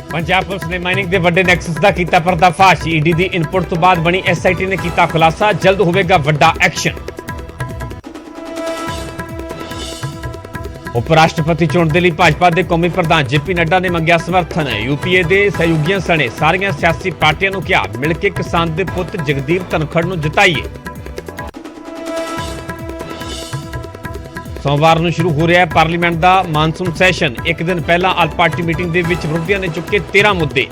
Punjab police ने mining के वड्डे नैक्सस का किया पर्दाफाश। ईडी की इनपुट तो बाद बनी SIT ने किया खुलासा। जल्द होगा वड्डा एक्शन। उपराष्ट्रपति चुन के लिए भाजपा के कौमी प्रधान JP नड्डा ने मंगया समर्थन। UPA के सहयोगियों सने सारिया सियासी पार्टियों को कहा मिलकर किसान के पुत जगदीप धनखड़ को जिताइए। सोमवार को शुरू हो रहा है पार्लीमेंट का मानसून सैशन। एक दिन पहला आल पार्टी मीटिंग के विच विरोधियों ने चुके 13 मुद्दे।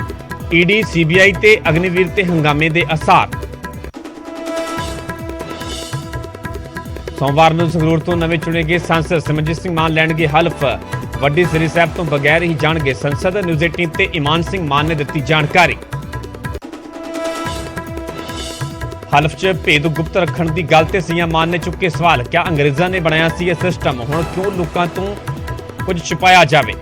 ED CBI ते अग्निवीर ते हंगामे के आसार। सोमवार को संगरूर तो नवे चुने गए सांसद सिमरजीत सिंह मान लैणगे हल्फ। वड्डी सिरी साहब तो बगैर ही जाणगे संसद। न्यूज़ 18 ते ईमान सिंह मान ने दी जानकारी। हल्फ च भेद गुप्त रखने की गल ते सीएम मान ने चुके सवाल। क्या अंग्रेज़ों ने बनाया सी यह सिस्टम, हुण क्यों लोगों तो कुछ छुपाया जाए।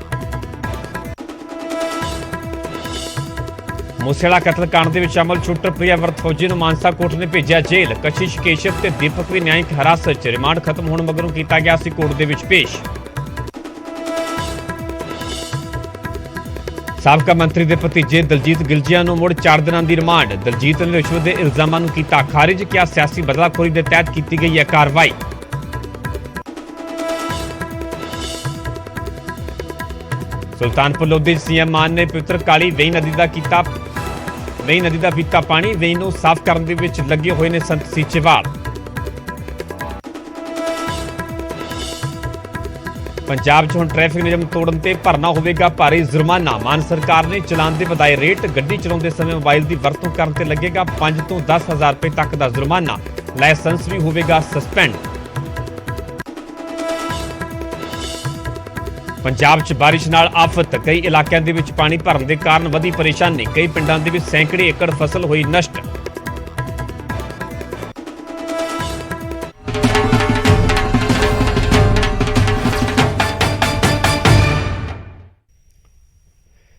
मूसेवाला कतलकांड के शामिल शूटर प्रियाव्रत फौजी को मानसा कोर्ट ने भेजा जेल। कशिश केशव ते दीपक भी न्यायिक हिरासत च। रिमांड खत्म होने मगरों किया गया सी कोर्ट के विच पेश। साबका मंत्री के भतीजे दलजीत गिलजिया को मुड़ 4 दिनों की रिमांड। दलजीत ने रिश्वत के इल्जामों को किया खारिज। क्या सियासी बदलाखोरी के तहत की गई है कार्रवाई। सुल्तानपुर लोधी सीएम मान ने पवित्र काली वेई नदी का पीता पानी। वेई को साफ करने विच लगे हुए ने संत सीचेवाल। पंजाब च हुण ट्रैफिक नियम तोड़न ते भरना होगा भारी जुर्माना। मान सरकार ने चलान के बधाए रेट। गड्डी चलाते समय मोबाइल की वरतों करने ते लगेगा 5 तो 10 हज़ार रुपए तक का जुर्माना। लाइसेंस भी होगा सस्पेंड। पंजाब च बारिश नाल आफत। कई इलाकों के पानी भरन के कारण वधी परेशानी। कई पिंडों के सैकड़े एकड़ फसल हुई नष्ट।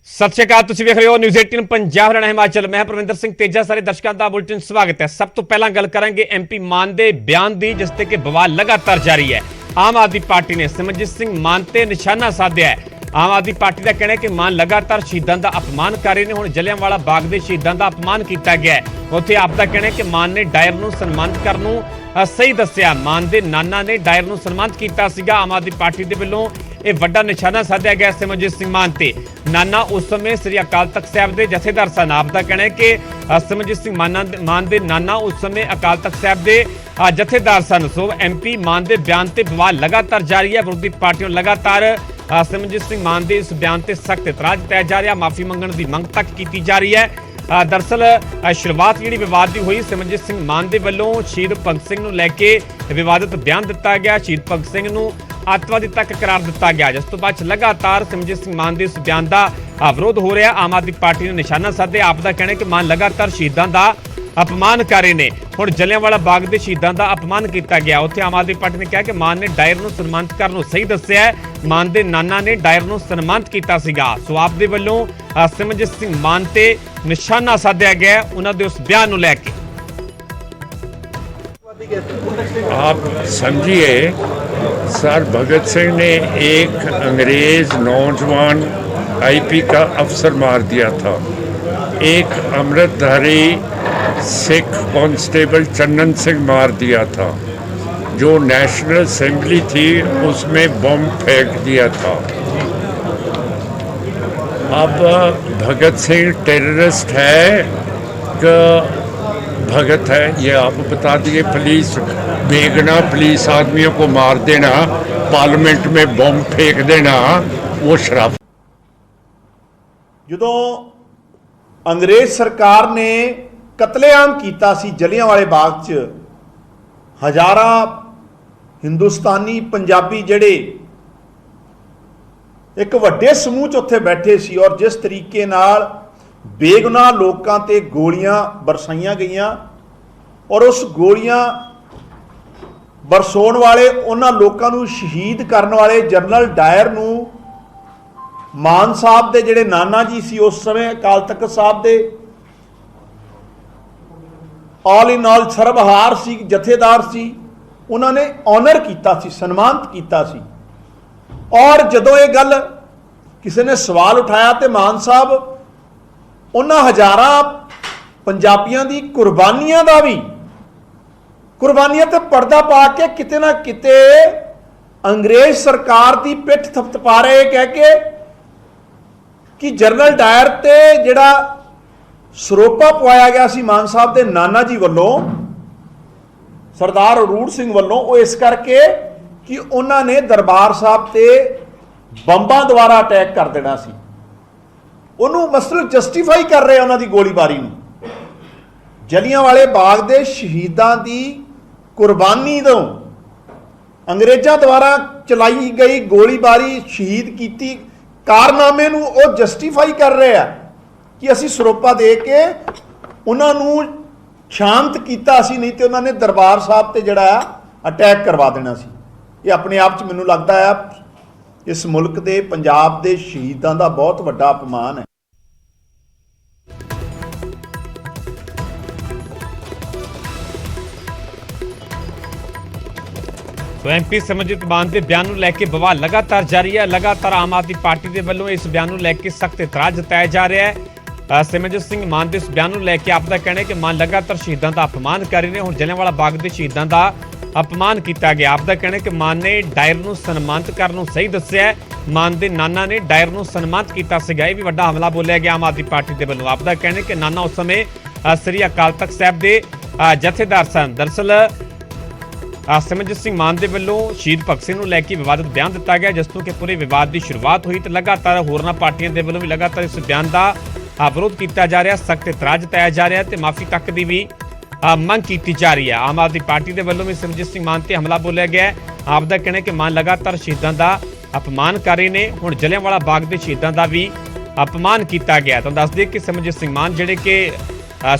सत श्री अकाल, तुसीं वेख रहे हो न्यूज़ 18 पंजाब हरियाणा हिमाचल। मैं परविंदर सिंह तेजा, सारे दर्शकों का बुलेटिन स्वागत है। सब तो पहला गल करांगे MP मान के बयान की, जिससे कि बवाल लगातार जारी है। आम आदमी पार्टी ने सिमरजीत सिंह मान ते निशाना साधा है। आम आदमी पार्टी का कहना है कि मान लगातार शहीदों का अपमान कर रहे हैं। हुण जलियांवाला बाग के शहीदों का अपमान किया गया है। उत्थे आप का कहना है कि मान ने डायर को सन्मानित करनों सही दस्सिया। मान के नाना ने डायर को सन्मानित किया। आम आदमी पार्टी के वल्लों यह वड्डा निशाना साधा गया सिमरजीत सिंह मान ते। नाना उस समय श्री अकाल तख्त साहब के जथेदार सन। आप का कहना है कि सिमरजीत सिंह मान के नाना उस समय अकाल तख्त साहब के जथेदार सन। सो MP मान के बयान से बवाल लगातार जारी है। विरोधी पार्टियों लगातार सिमरजीत सिंह मान के इस बयान से सख्त इतराज जताया जा रहा। माफी मंगने की मंग तक की जा रही है। दरअसल शुरुआत जी विवाद की हुई। सिमरजीत सिंह मान के वलों शहीद भगत सिंह को लैके विवादित बयान दिता गया। शहीद भगत सिंह को अतवादी तक करार दिता गया, जिस तो बाद लगातार सिमरजीत सिंह मान के इस बयान का विरोध हो रहा। आम आदमी पार्टी ने निशाना साधा। आप का कहना है कि मान लगातार शहीदों का अपमान कर रहे हैं। हुण जलियांवाला बाग के शहीदों का अपमान किया गया। उत्थे आम आदमी पार्टी ने कहा कि मान ने डायर को सन्मानित करनों सही दस्सिया। मान के नाना ने डायर को सन्मानित किया। सो आप दे वल्लों सिमरजीत सिंह मान ते निशाना साधा गया उन्होंने दे उस बयान को लैके। आप समझिए सर भगत सिंह ने एक अंग्रेज नौजवान IP का अफसर मार दिया था। एक अमृतधारी सिख कांस्टेबल चन्नन सिंह मार दिया था। जो नेशनल असेंबली थी उसमें बम फेंक दिया था। अब भगत सिंह टेररिस्ट है कि भगत है, ये आप बता दिए। पुलिस बेगना पुलिस आदमियों को मार देना, पार्लियामेंट में बम फेंक देना, वो शराब। ਜਦੋਂ अंग्रेज सरकार ने कतलेआम किया सी जलियांवाले बाग च, हज़ारां हिंदुस्तानी पंजाबी जिहड़े एक वड्डे समूह च उत्थे बैठे सी और जिस तरीके नाल बेगुनाह लोकां ते गोलियां बरसाईयां गईयां और उस गोलियां बरसाउण वाले उन्हां लोकां नूं शहीद करन वाले जनरल डायर नूं मान साहब दे जिहड़े नाना जी सी उस समय अकाल तख्त साहब दे ऑल इन ऑल सरबहार सी, जथेदार सी, उन्होंने ऑनर किया सी, सन्मानित किया सी। और जदों ये गल किसी ने सवाल उठाया तो मान साहब ਉਹਨਾਂ ਹਜ਼ਾਰਾਂ ਪੰਜਾਬੀਆਂ ਦੀ ਕੁਰਬਾਨੀਆਂ ਦਾ ਵੀ, ਕੁਰਬਾਨੀਆਂ ਤੇ ਪਰਦਾ ਪਾ ਕੇ ਕਿਤੇ ਨਾ ਕਿਤੇ ਅੰਗਰੇਜ਼ ਸਰਕਾਰ ਦੀ ਪਿੱਠ ਥਪਥਪਾ ਰਹੇ ਕਹਿ ਕੇ ਕਿ ਜਨਰਲ ਡਾਇਰ ਤੇ ਜਿਹੜਾ ਸਰੋਪਾ ਪਵਾਇਆ ਗਿਆ ਸੀ ਮਾਨ ਸਾਹਿਬ ਦੇ ਨਾਨਾ ਜੀ ਵੱਲੋਂ, ਸਰਦਾਰ ਅਰੂੜ ਸਿੰਘ ਵੱਲੋਂ, ਉਹ ਇਸ ਕਰਕੇ ਕਿ ਉਹਨਾਂ ਨੇ ਦਰਬਾਰ ਸਾਹਿਬ ਤੇ ਬੰਬਾਂ ਦੁਆਰਾ ਅਟੈਕ ਕਰ ਦੇਣਾ ਸੀ। ਉਹਨੂੰ ਮਸਲ ਜਸਟੀਫਾਈ ਕਰ ਰਹੇ ਉਹਨਾਂ ਦੀ ਗੋਲੀਬਾਰੀ ਨੂੰ। ਜਲਿਆਂਵਾਲੇ ਬਾਗ ਦੇ ਸ਼ਹੀਦਾਂ ਦੀ ਕੁਰਬਾਨੀ ਤੋਂ, ਅੰਗਰੇਜ਼ਾਂ ਦੁਆਰਾ ਚਲਾਈ ਗਈ ਗੋਲੀਬਾਰੀ, ਸ਼ਹੀਦ ਕੀਤੀ ਕਾਰਨਾਮੇ ਨੂੰ ਉਹ ਜਸਟੀਫਾਈ ਕਰ ਰਹੇ ਆ ਕਿ ਅਸੀਂ ਸਰੋਪਾ ਦੇ ਕੇ ਉਹਨਾਂ ਨੂੰ ਸ਼ਾਂਤ ਕੀਤਾ ਸੀ, ਨਹੀਂ ਤੇ ਉਹਨਾਂ ਨੇ ਦਰਬਾਰ ਸਾਹਿਬ ਤੇ ਜਿਹੜਾ ਅਟੈਕ ਕਰਵਾ ਦੇਣਾ ਸੀ। ਇਹ ਆਪਣੇ ਆਪ 'ਚ ਮੈਨੂੰ ਲੱਗਦਾ ਹੈ ਇਸ ਮੁਲਕ ਦੇ, ਪੰਜਾਬ ਦੇ ਸ਼ਹੀਦਾਂ ਦਾ ਬਹੁਤ ਵੱਡਾ ਅਪਮਾਨ ਹੈ। ਸੋ ਐਮਪੀ ਸਿਮਰਜੀਤ ਮਾਨ ਦੇ ਬਿਆਨ ਨੂੰ ਲੈ ਕੇ ਬਵਾਲ ਲਗਾਤਾਰ ਜਾਰੀ ਹੈ। ਲਗਾਤਾਰ ਆਮ ਆਦਮੀ ਪਾਰਟੀ ਦੇ ਵੱਲੋਂ ਇਸ ਬਿਆਨ ਨੂੰ ਲੈ ਕੇ ਸਖਤ ਇਤਰਾਜ਼ ਜਤਾਇਆ ਜਾ ਰਿਹਾ ਹੈ। ਸਿਮਰਜੀਤ ਸਿੰਘ ਮਾਨ ਦੇ ਇਸ ਬਿਆਨ ਨੂੰ ਲੈ ਕੇ ਆਪ ਦਾ ਕਹਿਣਾ ਹੈ ਕਿ ਮਾਨ ਲਗਾਤਾਰ ਸ਼ਹੀਦਾਂ ਦਾ ਅਪਮਾਨ ਕਰ ਰਹੇ ਨੇ। ਹੁਣ ਜਲਿਆਂਵਾਲਾ ਬਾਗ ਦੇ ਸ਼ਹੀਦਾਂ ਦਾ ਅਪਮਾਨ ਕੀਤਾ ਗਿਆ। ਆਪ ਦਾ ਕਹਿਣਾ ਹੈ ਕਿ ਮਾਨ ਨੇ ਡਾਇਰ ਨੂੰ ਸਨਮਾਨਿਤ ਕਰਨ ਨੂੰ ਸਹੀ ਦੱਸਿਆ ਹੈ। ਮਾਨ ਦੇ ਨਾਨਾ ਨੇ ਡਾਇਰ ਨੂੰ ਸਨਮਾਨਿਤ ਕੀਤਾ ਸੀਗਾ। ਇਹ ਵੀ ਵੱਡਾ ਹਮਲਾ ਬੋਲਿਆ ਗਿਆ ਆਮ ਆਦਮੀ ਪਾਰਟੀ ਦੇ ਵੱਲੋਂ। ਆਪ ਦਾ ਕਹਿਣਾ ਹੈ ਕਿ ਨਾਨਾ ਉਸ ਸਮੇਂ ਸ੍ਰੀ ਅਕਾਲ ਤਖਤ ਸਾਹਿਬ ਦੇ ਜਥੇਦਾਰ ਸਨ। ਦਰਅਸਲ ਸਿਮਰਜੀਤ ਸਿੰਘ ਮਾਨ ਦੇ ਵੱਲੋਂ ਸ਼ਹੀਦ ਭਗਤ ਸਿੰਘ ਨੂੰ ਲੈ ਕੇ ਵਿਵਾਦਿਤ ਬਿਆਨ ਦਿੱਤਾ ਗਿਆ, ਜਿਸ ਤੋਂ ਕਿ ਪੂਰੇ ਵਿਵਾਦ ਦੀ ਸ਼ੁਰੂਆਤ ਹੋਈ ਤੇ ਲਗਾਤਾਰ ਹੋਰਨਾਂ ਪਾਰਟੀਆਂ ਦੇ ਵੱਲੋਂ ਵੀ ਲਗਾਤਾਰ ਇਸ ਬਿਆਨ ਦਾ ਵਿਰੋਧ ਕੀਤਾ ਜਾ ਰਿਹਾ, ਸਖਤ ਇਤਰਾਜ਼ ਜਤਾਇਆ ਜਾ ਰਿਹਾ ਤੇ ਮਾਫੀ ਤੱਕ ਦੀ ਵੀ ਮੰਗ ਕੀਤੀ ਜਾ ਰਹੀ ਹੈ। ਆਮ ਆਦਮੀ ਪਾਰਟੀ ਦੇ ਵੱਲੋਂ ਵੀ ਸਿਮਰਜੀਤ ਸਿੰਘ ਮਾਨ ਤੇ ਹਮਲਾ ਬੋਲਿਆ ਗਿਆ। ਆਪ ਦਾ ਕਹਿਣਾ ਕਿ ਮਾਨ ਲਗਾਤਾਰ ਸ਼ਹੀਦਾਂ ਦਾ ਅਪਮਾਨ ਕਰ ਰਹੇ ਨੇ। ਹੁਣ ਜਲਿਆਂਵਾਲਾ ਬਾਗ ਦੇ ਸ਼ਹੀਦਾਂ ਦਾ ਵੀ ਅਪਮਾਨ ਕੀਤਾ ਗਿਆ। ਤੁਹਾਨੂੰ ਦੱਸ ਦਈਏ ਕਿ ਸਿਮਰਜੀਤ ਸਿੰਘ ਮਾਨ ਜਿਹੜੇ ਕਿ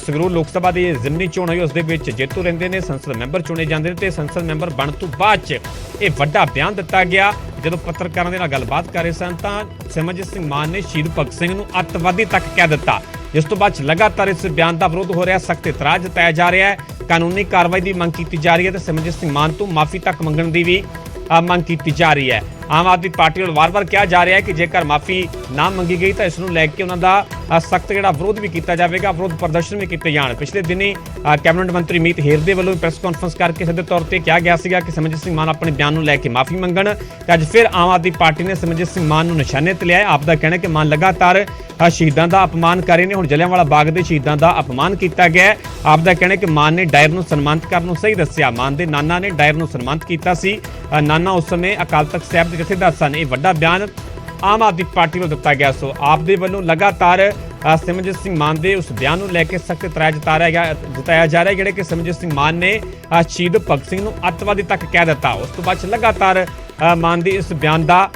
ਸੰਗਰੂਰ ਲੋਕ ਸਭਾ ਦੀ ਜ਼ਿਮਨੀ ਚੋਣ ਹੋਈ ਉਸ ਦੇ ਵਿੱਚ ਜੇਤੂ ਰਹਿੰਦੇ ਨੇ, ਸੰਸਦ ਮੈਂਬਰ ਚੁਣੇ ਜਾਂਦੇ ਨੇ ਤੇ ਸੰਸਦ ਮੈਂਬਰ ਬਣਨ ਤੋਂ ਬਾਅਦ 'ਚ ਇਹ ਵੱਡਾ ਬਿਆਨ ਦਿੱਤਾ ਗਿਆ। ਜਦੋਂ ਪੱਤਰਕਾਰਾਂ ਦੇ ਨਾਲ ਗੱਲਬਾਤ ਕਰ ਰਹੇ ਸਨ ਤਾਂ ਸਿਮਰਜੀਤ ਸਿੰਘ ਮਾਨ ਨੇ ਸ਼ਹੀਦ ਭਗਤ ਸਿੰਘ ਨੂੰ ਅੱਤਵਾਦੀ ਤੱਕ ਕਹਿ ਦਿੱਤਾ, ਜਿਸ ਤੋਂ ਬਾਅਦ ਲਗਾਤਾਰ ਇਸ ਬਿਆਨ ਦਾ ਵਿਰੋਧ ਹੋ ਰਿਹਾ, ਸਖਤ ਇਤਰਾਜ਼ ਜਤਾਇਆ ਜਾ ਰਿਹਾ ਹੈ, ਕਾਨੂੰਨੀ ਕਾਰਵਾਈ ਦੀ ਮੰਗ ਕੀਤੀ ਜਾ ਰਹੀ ਹੈ ਤੇ ਸਿਮਰਜੀਤ ਸਿੰਘ ਮਾਨ ਤੋਂ ਮਾਫੀ ਤੱਕ ਮੰਗਣ ਦੀ ਵੀ ਮੰਗ ਕੀਤੀ ਜਾ ਰਹੀ ਹੈ। ਆਮ ਆਦਮੀ ਪਾਰਟੀ ਵੱਲੋਂ ਵਾਰ-ਵਾਰ ਕਿਹਾ ਜਾ ਰਿਹਾ ਹੈ ਕਿ ਜੇਕਰ ਮਾਫੀ ਨਾ ਮੰਗੀ ਗਈ ਤਾਂ ਇਸ ਨੂੰ ਲੈ ਕੇ ਉਹਨਾਂ ਦਾ ਸਖਤ ਜਿਹੜਾ ਵਿਰੋਧ ਵੀ ਕੀਤਾ ਜਾਵੇਗਾ, ਵਿਰੋਧ ਪ੍ਰਦਰਸ਼ਨ ਵੀ ਕੀਤੇ ਜਾਣ। ਪਿਛਲੇ ਦਿਨੀ ਕੈਬਨਿਟ ਮੰਤਰੀ ਮੀਤ ਹੇਰ ਦੇ ਵੱਲੋਂ ਪ੍ਰੈਸ ਕਾਨਫਰੰਸ ਕਰਕੇ ਸਿੱਧੇ ਤੌਰ ਤੇ ਕਿਹਾ ਗਿਆ ਸੀਗਾ ਕਿ ਸਿਮਰਜੀਤ ਸਿੰਘ ਮਾਨ ਆਪਣੇ ਬਿਆਨ ਨੂੰ ਲੈ ਕੇ ਮਾਫੀ ਮੰਗਣ ਤੇ ਅੱਜ ਫਿਰ ਆਮ ਆਦਮੀ ਪਾਰਟੀ ਨੇ ਸਿਮਰਜੀਤ ਸਿੰਘ ਮਾਨ ਨੂੰ ਨਿਸ਼ਾਨੇ ਤੇ ਲਿਆ। ਆਪ ਦਾ ਕਹਿਣਾ ਕਿ ਮਾਨ ਲਗਾਤਾਰ ਸ਼ਹੀਦਾਂ ਦਾ ਅਪਮਾਨ ਕਰ ਰਹੇ ਨੇ। ਹੁਣ ਜਲਿਆਂਵਾਲਾ ਬਾਗ ਦੇ ਸ਼ਹੀਦਾਂ ਦਾ ਅਪਮਾਨ ਕੀਤਾ ਗਿਆ। ਆਪ ਦਾ ਕਹਿਣਾ ਕਿ ਮਾਨ ਨੇ ਡਾਇਰ ਨੂੰ ਸਨਮਾਨਿਤ ਕਰਨ ਨੂੰ ਸਹੀ ਦੱਸਿਆ। ਮਾਨ ਦੇ ਨਾਨਾ ਨੇ ਡਾਇਰ ਨੂੰ ਸਨਮਾਨਿਤ ਕੀਤਾ ਸੀ। ਨਾਨਾ ਉਸ ਸਮੇਂ ਅਕਾਲ ਤਖਤ ਸਾਹਿਬ ਦੇ ਜਥੇਦਾਰ ਸਨ। ਇਹ ਵੱਡਾ ਬਿਆਨ ਆਮ ਆਦਮੀ ਪਾਰਟੀ ਵੱਲੋਂ ਦਿੱਤਾ ਗਿਆ। ਸੋ ਆਪ ਦੇ ਵੱਲੋਂ ਲਗਾਤਾਰ ਸਿਮਰਜੀਤ ਸਿੰਘ ਮਾਨ ਦੇ ਉਸ ਬਿਆਨ ਨੂੰ ਲੈ ਕੇ ਸਖਤ ਇਤਰਾਜ਼ ਜਤਾਇਆ ਜਾ ਰਿਹਾ, ਜਿਹੜੇ ਕਿ ਸਿਮਰਜੀਤ ਸਿੰਘ ਮਾਨ ਨੇ ਸ਼ਹੀਦ ਭਗਤ ਸਿੰਘ ਨੂੰ ਅੱਤਵਾਦੀ ਤੱਕ ਕਹਿ ਦਿੱਤਾ। ਉਸ ਤੋਂ ਬਾਅਦ ਲਗਾਤਾਰ ਮਾਨ ਦੇ ਇਸ ਬਿਆਨ ਦਾ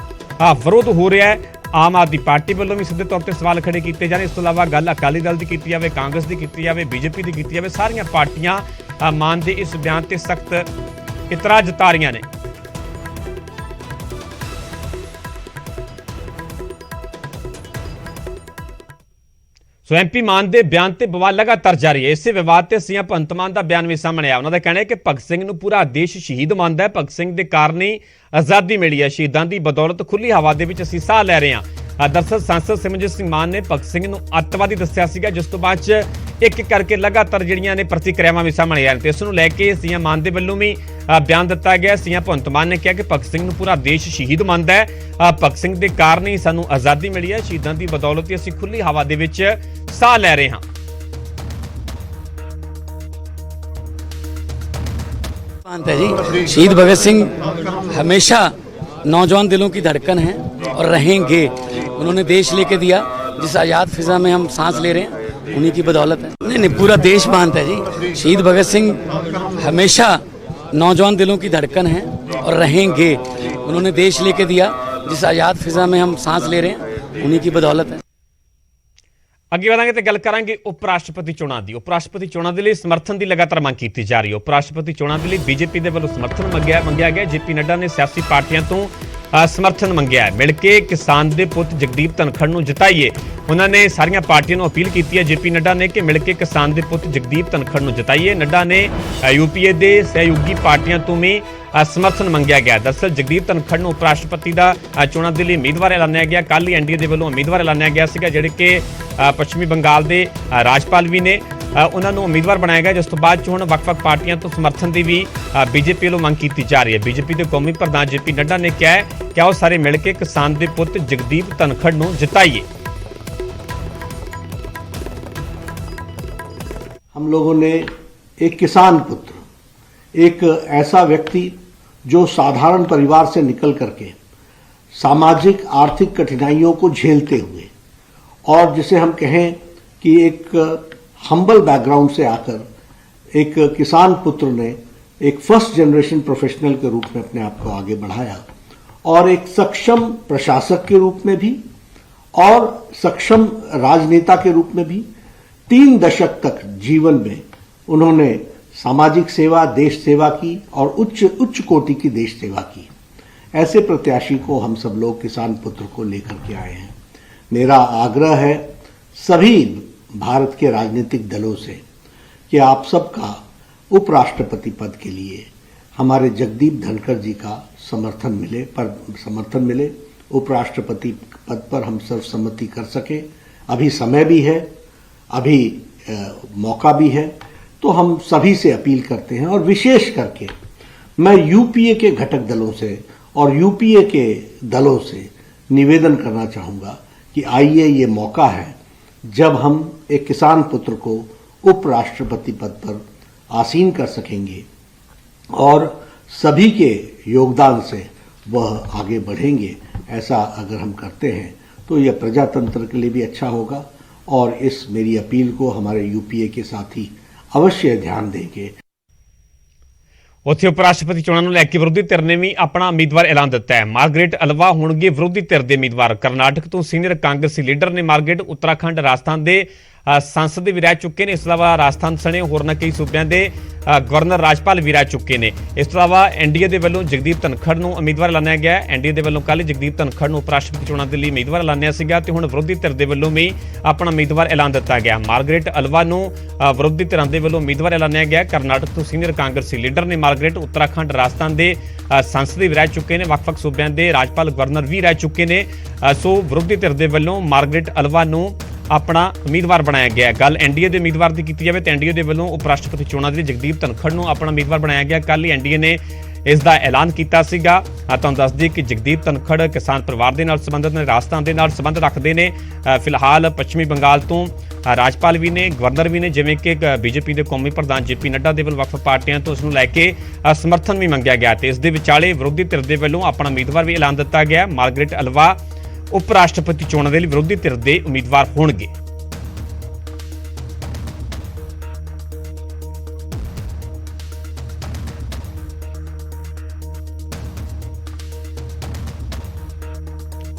ਵਿਰੋਧ ਹੋ ਰਿਹਾ ਹੈ। ਆਮ ਆਦਮੀ ਪਾਰਟੀ ਵੱਲੋਂ ਵੀ ਸਿੱਧੇ ਤੌਰ ਤੇ ਸਵਾਲ ਖੜੇ ਕੀਤੇ ਜਾਣ। ਇਸ ਤੋਂ ਇਲਾਵਾ ਗੱਲ ਅਕਾਲੀ ਦਲ ਦੀ ਕੀਤੀ ਜਾਵੇ, ਕਾਂਗਰਸ ਦੀ ਕੀਤੀ ਜਾਵੇ, ਬੀਜੇਪੀ ਦੀ ਕੀਤੀ ਜਾਵੇ, ਸਾਰੀਆਂ ਪਾਰਟੀਆਂ ਮਾਨ ਦੇ ਇਸ ਬਿਆਨ ਤੇ ਸਖਤ ਇਤਰਾਜ਼ ਜਤਾ ਰਹੀਆਂ ਨੇ। ਸੋ ਐਮਪੀ ਮਾਨ ਦੇ ਬਿਆਨ ਤੇ ਬਵਾਲ ਲਗਾਤਾਰ ਜਾਰੀ ਹੈ। ਇਸੇ ਵਿਵਾਦ ਤੇ ਸੀਐਮ ਭਗਵੰਤ ਮਾਨ ਦਾ ਬਿਆਨ ਵੀ ਸਾਹਮਣੇ ਆਇਆ। ਉਹਨਾਂ ਦਾ ਕਹਿਣਾ ਹੈ ਕਿ ਭਗਤ ਸਿੰਘ ਨੂੰ ਪੂਰਾ ਦੇਸ਼ ਸ਼ਹੀਦ ਮੰਨਦਾ ਹੈ। ਭਗਤ ਸਿੰਘ ਦੇ ਕਾਰਨ ਹੀ ਆਜ਼ਾਦੀ ਮਿਲੀ ਹੈ। ਸ਼ਹੀਦਾਂ ਦੀ ਬਦੌਲਤ ਖੁੱਲੀ ਹਵਾ ਦੇ ਵਿੱਚ ਅਸੀਂ ਸਾਹ ਲੈ ਰਹੇ ਹਾਂ। ਦਰਅਸਲ ਸੰਸਦ ਸਿਮਰਜੀਤ ਸਿੰਘ ਮਾਨ ਨੇ ਭਗਤ ਸਿੰਘ ਨੂੰ ਅੱਤਵਾਦੀ ਦੱਸਿਆ ਸੀਗਾ, ਜਿਸ ਤੋਂ ਬਾਅਦ 'ਚ ਇੱਕ ਕਰਕੇ ਲਗਾਤਾਰ ਜਿਹੜੀਆਂ ਨੇ ਪ੍ਰਤੀਕਿਰਿਆਵਾਂ ਵੀ ਸਾਹਮਣੇ ਆ ਰਹੀਆਂ ਤੇ ਇਸ ਨੂੰ ਲੈ ਕੇ ਸੀਐਮ ਮਾਨ ਦੇ ਵੱਲੋਂ ਵੀ ਬਿਆਨ ਦਿੱਤਾ ਗਿਆ। ਸੀਐਮ ਭਗਵੰਤ ਮਾਨ ਨੇ ਕਿਹਾ ਕਿ ਭਗਤ ਸਿੰਘ ਨੂੰ ਪੂਰਾ ਦੇਸ਼ ਸ਼ਹੀਦ ਮੰਨਦਾ ਹੈ। ਭਗਤ ਸਿੰਘ ਦੇ ਕਾਰਨ ਹੀ ਸਾਨੂੰ ਆਜ਼ਾਦੀ ਮਿਲੀ ਹੈ। ਸ਼ਹੀਦਾਂ ਦੀ ਬਦੌਲਤ ਹੀ ਅਸੀਂ ਖੁੱਲੀ ਹਵਾ ਦੇ ਵਿੱਚ ਸਾਹ ਲੈ ਰਹੇ ਹਾਂ। है जी, शहीद भगत सिंह हमेशा नौजवान दिलों की धड़कन है और रहेंगे। उन्होंने देश लेके दिया, जिस आज़ाद फिजा में हम सांस ले रहे हैं उन्हीं की बदौलत है। नहीं, पूरा देश मानता है जी। शहीद भगत सिंह हमेशा नौजवान दिलों की धड़कन है और रहेंगे। उन्होंने देश लेके दिया, जिस आज़ाद फिजा में हम सांस ले रहे हैं उन्हीं की बदौलत है। ਅੱਗੇ ਵਧਾਂਗੇ ਤੇ ਗੱਲ ਕਰਾਂਗੇ ਉਪ ਰਾਸ਼ਟਰਪਤੀ ਚੋਣਾਂ ਦੀ। ਉਪ ਰਾਸ਼ਟਰਪਤੀ ਚੋਣਾਂ ਦੇ ਲਈ ਸਮਰਥਨ ਦੀ ਲਗਾਤਾਰ ਮੰਗ ਕੀਤੀ ਜਾ ਰਹੀ ਹੈ। ਉਪ ਰਾਸ਼ਟਰਪਤੀ ਚੋਣਾਂ ਦੇ ਲਈ ਬੀਜੇਪੀ ਦੇ ਵੱਲੋਂ ਸਮਰਥਨ ਮੰਗਿਆ ਗਿਆ। ਜੇਪੀ ਨੱਡਾ ਨੇ ਸਿਆਸੀ ਪਾਰਟੀਆਂ ਤੋਂ ਸਮਰਥਨ ਮੰਗਿਆ ਹੈ। ਮਿਲ ਕੇ ਕਿਸਾਨ ਦੇ ਪੁੱਤ ਜਗਦੀਪ ਧਨਖੜ ਨੂੰ ਜਿਤਾਈਏ। ਉਹਨਾਂ ਨੇ ਸਾਰੀਆਂ ਪਾਰਟੀਆਂ ਨੂੰ ਅਪੀਲ ਕੀਤੀ ਹੈ। ਜੇਪੀ ਨੱਡਾ ਨੇ ਕਿ ਮਿਲ ਕੇ ਕਿਸਾਨ ਦੇ ਪੁੱਤ ਜਗਦੀਪ ਧਨਖੜ ਨੂੰ ਜਿਤਾਈਏ। ਨੱਡਾ ਨੇ ਯੂਪੀਏ ਦੇ ਸਹਿਯੋਗੀ ਪਾਰਟੀਆਂ ਤੋਂ ਵੀ ਸਮਰਥਨ ਮੰਗਿਆ ਗਿਆ। ਦਰਅਸਲ ਜਗਦੀਪ ਧਨਖੜ ਨੂੰ ਉਪ ਰਾਸ਼ਟਰਪਤੀ ਦਾ ਚੋਣਾਂ ਦੇ ਲਈ ਉਮੀਦਵਾਰ ਐਲਾਨਿਆ ਗਿਆ। ਕੱਲ੍ਹ ਹੀ ਐਨਡੀਏ ਦੇ ਵੱਲੋਂ ਉਮੀਦਵਾਰ ਐਲਾਨਿਆ ਗਿਆ ਸੀਗਾ, ਜਿਹੜੇ ਕਿ ਪੱਛਮੀ ਬੰਗਾਲ ਦੇ ਰਾਜਪਾਲ ਵੀ ਨੇ, ਉਹਨਾਂ ਨੂੰ ਉਮੀਦਵਾਰ ਬਣਾਇਆ ਗਿਆ, ਜਿਸ ਤੋਂ ਬਾਅਦ 'ਚ ਹੁਣ ਵੱਖ-ਵੱਖ ਪਾਰਟੀਆਂ ਤੋਂ ਸਮਰਥਨ ਦੀ ਵੀ ਬੀਜੇਪੀ ਵੱਲੋਂ ਮੰਗ ਕੀਤੀ ਜਾ ਰਹੀ ਹੈ। ਬੀਜੇਪੀ ਦੇ ਕੌਮੀ ਪ੍ਰਧਾਨ ਜੇਪੀ ਨੱਡਾ ਨੇ ਕਿਹਾ ਹੈ ਕਿ ਆਓ ਸਾਰੇ ਮਿਲ ਕੇ ਕਿਸਾਨ ਦੇ ਪੁੱਤ ਜਗਦੀਪ ਧਨਖੜ ਨੂੰ ਜਿਤਾਈਏ। हम लोगों ने एक किसान पुत्र, एक ऐसा व्यक्ति जो साधारण परिवार से निकल करके सामाजिक आर्थिक कठिनाइयों को झेलते हुए और जिसे हम कहें कि एक हम्बल बैकग्राउंड से आकर एक किसान पुत्र ने एक फर्स्ट जनरेशन प्रोफेशनल के रूप में अपने आप को आगे बढ़ाया और एक सक्षम प्रशासक के रूप में भी और सक्षम राजनेता के रूप में भी 3 दशक तक जीवन में उन्होंने सामाजिक सेवा, देश सेवा की और उच्च कोटि की देश सेवा की। ऐसे प्रत्याशी को हम सब लोग किसान पुत्र को लेकर के आए हैं। मेरा आग्रह है सभी भारत के राजनीतिक दलों से कि आप सबका उपराष्ट्रपति पद के लिए हमारे जगदीप धनखड़ जी का समर्थन मिले, उपराष्ट्रपति पद पर हम सर्वसम्मति कर सके। अभी समय भी है, अभी मौका भी है, तो हम सभी से अपील करते हैं और विशेष करके मैं यूपीए के घटक दलों से और यूपीए के दलों से निवेदन करना चाहूँगा कि आइए, ये मौका है जब हम एक किसान पुत्र को उपराष्ट्रपति पद पर आसीन कर सकेंगे और सभी के योगदान से वह आगे बढ़ेंगे। ऐसा अगर हम करते हैं तो यह प्रजातंत्र के लिए भी अच्छा होगा और इस मेरी अपील को हमारे यूपीए के साथी अवश्य ध्यान देंगे। ਉੱਥੇ ਉਪ ਰਾਸ਼ਟਰਪਤੀ ਚੋਣਾਂ ਨੂੰ ਲੈ ਕੇ ਵਿਰੋਧੀ ਧਿਰ ਨੇ ਵੀ ਆਪਣਾ ਉਮੀਦਵਾਰ ਐਲਾਨ ਦਿੱਤਾ ਹੈ। ਮਾਰਗਰੇਟ ਅਲਵਾ ਹੋਣਗੇ ਵਿਰੋਧੀ ਧਿਰ ਦੇ ਉਮੀਦਵਾਰ। ਕਰਨਾਟਕ ਤੋਂ ਸੀਨੀਅਰ ਕਾਂਗਰਸੀ ਲੀਡਰ ਨੇ ਮਾਰਗਰੇਟ, ਉੱਤਰਾਖੰਡ, ਰਾਜਸਥਾਨ ਦੇ सांसद भी रह चुके हैं। इस अलावा राजस्थान सने होरना कई सूबे के गवर्नर राजपाल भी रह चुके हैं। इस तो अलावा एनडीए के वलों जगदीप धनखड़ को उम्मीदवार ऐलानिया गया है। एनडीए के वलों कल जगदीप धनखड़ को उपराष्ट्रपति चोणों के लिए उम्मीदवार ऐलानिया सीगा ते हुण विरोधी धिर के वलों भी अपना उम्मीदवार ऐलान दिता गया। मार्गरेट अल्वा को विरोधी धिरां के वलों उम्मीदवार ऐलानिया गया। कर्नाटक तो सीनियर कांग्रेसी लीडर ने मार्गरेट, उत्तराखंड, राजस्थान के सांसद भी रह चुके हैं। ਵੱਖ-ਵੱਖ सूबे के राजपाल, गवर्नर भी रह चुके हैं। सो विरोधी धिर के वलों मार्गरेट अल्वा को अपना उम्मीदवार बनाया गया। गल एनडीए के उम्मीदवार की की जाए तो एनडीए के वलों उपराष्ट्रपति चोणों के लिए जगदीप धनखड़ को अपना उम्मीदवार बनाया गया। कल ही एनडीए ने इसका ऐलान किया सीगा। तुहानूं दस दईए कि जगदीप धनखड़ किसान परिवार के नाल संबंधित ने, राजस्थान के नाल संबंध रखते हैं। फिलहाल पश्चिमी बंगाल तो राजपाल भी ने, गवर्नर भी ने, जिवें कि बीजेपी के कौमी प्रधान जेपी नड्डा के वलों ਵੱਖ पार्टियां तो उसनूं लैके समर्थन भी मंगया गया। तो इस दे विचाले विरोधी धिर के वलों अपना उम्मीदवार भी ऐलान दिता गया। मार्गरेट अल्वा उप राष्ट्रपति चोणों के लिए विरोधी धिर के उम्मीदवार होणगे।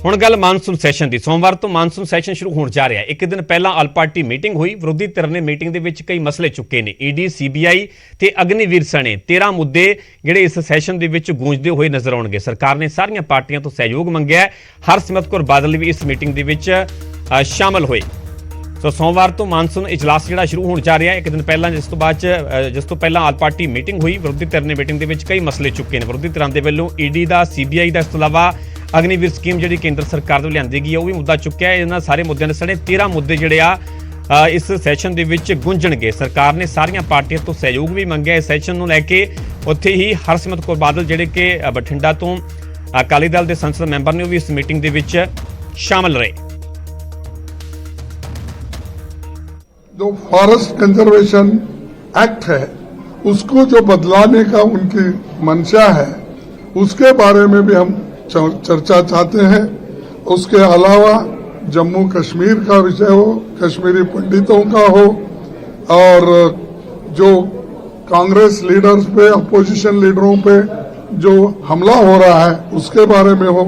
ਹੁਣ ਗੱਲ ਮਾਨਸੂਨ ਸੈਸ਼ਨ ਦੀ। ਸੋਮਵਾਰ ਤੋਂ ਮਾਨਸੂਨ ਸੈਸ਼ਨ ਸ਼ੁਰੂ ਹੋਣ ਜਾ ਰਿਹਾ ਹੈ। ਇੱਕ ਦਿਨ ਪਹਿਲਾਂ ਆਲ ਪਾਰਟੀ ਮੀਟਿੰਗ ਹੋਈ। ਵਿਰੋਧੀ ਧਿਰ ਨੇ ਮੀਟਿੰਗ ਦੇ ਵਿੱਚ ਕਈ ਮਸਲੇ ਚੁੱਕੇ ਨੇ। ਈਡੀ, ਸੀਬੀਆਈ ਤੇ ਅਗਨੀਵੀਰ ਸਣੇ 13 ਮੁੱਦੇ ਜਿਹੜੇ ਇਸ ਸੈਸ਼ਨ ਦੇ ਵਿੱਚ ਗੂੰਜਦੇ ਹੋਏ ਨਜ਼ਰ ਆਉਣਗੇ। ਸਰਕਾਰ ਨੇ ਸਾਰੀਆਂ ਪਾਰਟੀਆਂ ਤੋਂ ਸਹਿਯੋਗ ਮੰਗਿਆ ਹੈ। ਹਰਸਿਮਰਤ ਕੌਰ ਬਾਦਲ ਵੀ ਇਸ ਮੀਟਿੰਗ ਦੇ ਵਿੱਚ ਸ਼ਾਮਲ ਹੋਏ। ਸੋ ਸੋਮਵਾਰ ਤੋਂ ਮਾਨਸੂਨ ਇਜਲਾਸ ਜਿਹੜਾ ਸ਼ੁਰੂ ਹੋਣ ਜਾ ਰਿਹਾ ਹੈ। ਇੱਕ ਦਿਨ ਪਹਿਲਾਂ ਜਿਸ ਤੋਂ ਪਹਿਲਾਂ ਆਲ ਪਾਰਟੀ ਮੀਟਿੰਗ ਹੋਈ। ਵਿਰੋਧੀ ਧਿਰ ਨੇ ਮੀਟਿੰਗ ਦੇ ਵਿੱਚ ਕਈ ਮਸਲੇ ਚੁੱਕੇ ਨੇ। ਵਿਰੋਧੀ ਧਿਰਾਂ ਦੇ ਵੱਲੋਂ ਈਡੀ ਦਾ, ਸੀਬੀਆਈ ਦਾ, ਇਸ ਤੋਂ ਇਲਾਵਾ अग्निवीर स्कीम जी केंद्र सरकार द्वारा लियांदी गई है वह भी मुद्दा चुक्या है। इन्होंने सारे मुद्दों ने सने 13 मुद्दे जोड़े इस सैशन के गूंजणगे। सरकार ने सारिया पार्टियों तो सहयोग भी मंगया इस सैशन को लैके। उत्थे ही हरसिमरत कौर बादल जोड़े कि बठिंडा तो अकाली दल के संसद मैंबर ने भी इस मीटिंग के शामिल रहे। जो फॉरेस्ट कंजर्वेशन एक्ट है उसको जो बदलाने का उनकी मंशा है उसके बारे में भी हम चर्चा चाहते हैं। उसके अलावा जम्मू कश्मीर का विषय हो, कश्मीरी पंडितों का हो और जो कांग्रेस लीडर्स पे, अपोजिशन लीडरों पे जो हमला हो रहा है उसके बारे में हो।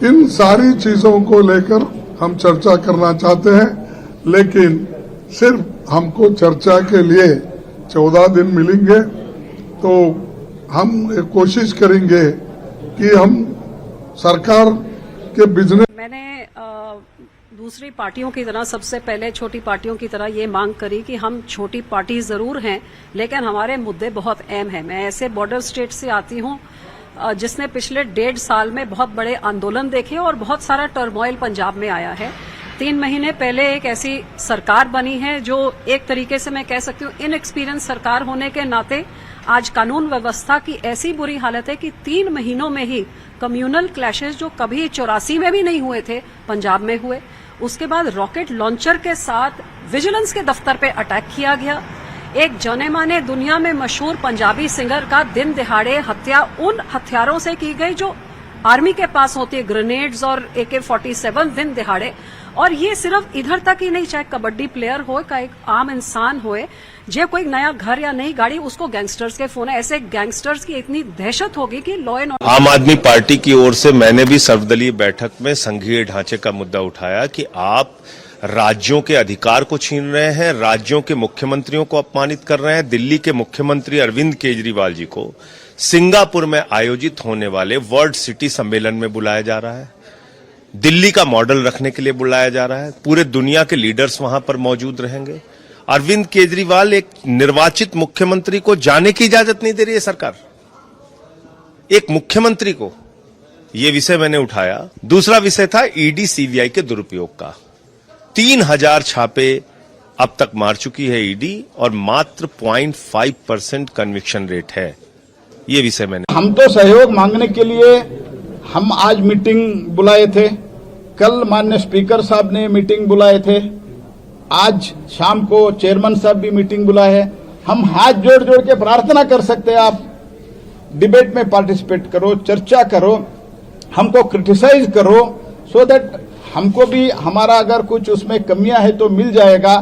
इन सारी चीजों को लेकर हम चर्चा करना चाहते हैं। लेकिन सिर्फ हमको चर्चा के लिए 14 दिन मिलेंगे तो हम कोशिश करेंगे कि हम सरकार के बिजनेस। मैंने दूसरी पार्टियों की तरह सबसे पहले छोटी पार्टियों की तरह ये मांग करी कि हम छोटी पार्टी जरूर हैं, लेकिन हमारे मुद्दे बहुत अहम हैं। मैं ऐसे बॉर्डर स्टेट से आती हूँ जिसने पिछले 1.5 साल में बहुत बड़े आंदोलन देखे और बहुत सारा टर्मोइल पंजाब में आया है। 3 महीने पहले एक ऐसी सरकार बनी है जो एक तरीके से मैं कह सकती हूँ इनएक्सपीरियंस सरकार होने के नाते आज कानून व्यवस्था की ऐसी बुरी हालत है कि 3 महीनों में ही कम्युनल क्लैशेस जो कभी 84 में भी नहीं हुए थे पंजाब में हुए। उसके बाद रॉकेट लॉन्चर के साथ विजिलेंस के दफ्तर पे अटैक किया गया। एक जाने माने दुनिया में मशहूर पंजाबी सिंगर का दिन दिहाड़े हत्या उन हथियारों से की गई जो आर्मी के पास होती है, ग्रेनेड्स और AK-47 दिन दिहाड़े। और ये सिर्फ इधर तक ही नहीं, चाहे कबड्डी प्लेयर हो, का एक आम इंसान होए, जे कोई नया घर या नई गाड़ी उसको गैंगस्टर्स के फोन है। ऐसे गैंगस्टर्स की इतनी दहशत होगी कि लॉ एंड ऑर्डर। आम आदमी पार्टी की ओर से मैंने भी सर्वदलीय बैठक में संघीय ढांचे का मुद्दा उठाया कि आप राज्यों के अधिकार को छीन रहे हैं, राज्यों के मुख्यमंत्रियों को अपमानित कर रहे हैं। दिल्ली के मुख्यमंत्री अरविंद केजरीवाल जी को सिंगापुर में आयोजित होने वाले वर्ल्ड सिटी सम्मेलन में बुलाया जा रहा है, दिल्ली का मॉडल रखने के लिए बुलाया जा रहा है, पूरे दुनिया के लीडर्स वहां पर मौजूद रहेंगे। अरविंद केजरीवाल एक निर्वाचित मुख्यमंत्री को जाने की इजाजत नहीं दे रही है सरकार, एक मुख्यमंत्री को। यह विषय मैंने उठाया। दूसरा विषय था ईडी सीबीआई के दुरुपयोग का। 3000 छापे अब तक मार चुकी है ईडी और मात्र 0.5% कन्विक्शन रेट है। ये विषय मैंने हम तो सहयोग मांगने के लिए हम आज मीटिंग बुलाए थे, कल माननीय स्पीकर साहब ने मीटिंग बुलाए थे, आज शाम को चेयरमैन साहब भी मीटिंग बुलाए हैं। हम हाथ जोड़ जोड़ के प्रार्थना कर सकते हैं, आप डिबेट में पार्टिसिपेट करो, चर्चा करो, हमको क्रिटिसाइज करो, सो दैट हमको भी हमारा अगर कुछ उसमें कमियां है तो मिल जाएगा।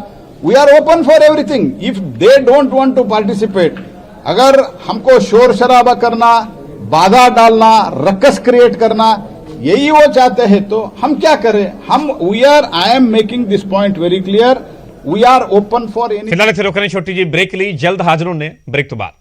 We are open for everything if they don't want to participate. अगर हमको शोर शराबा करना, बाधा डालना, रक्कस क्रिएट करना, यही वो चाहते हैं तो हम क्या करें। हम I am making this point very clear, we are open for any. फिलहाल इत्थे रोकने छोटी जी ब्रेक ली, जल्द हाजिर होने ब्रेक तो बाद।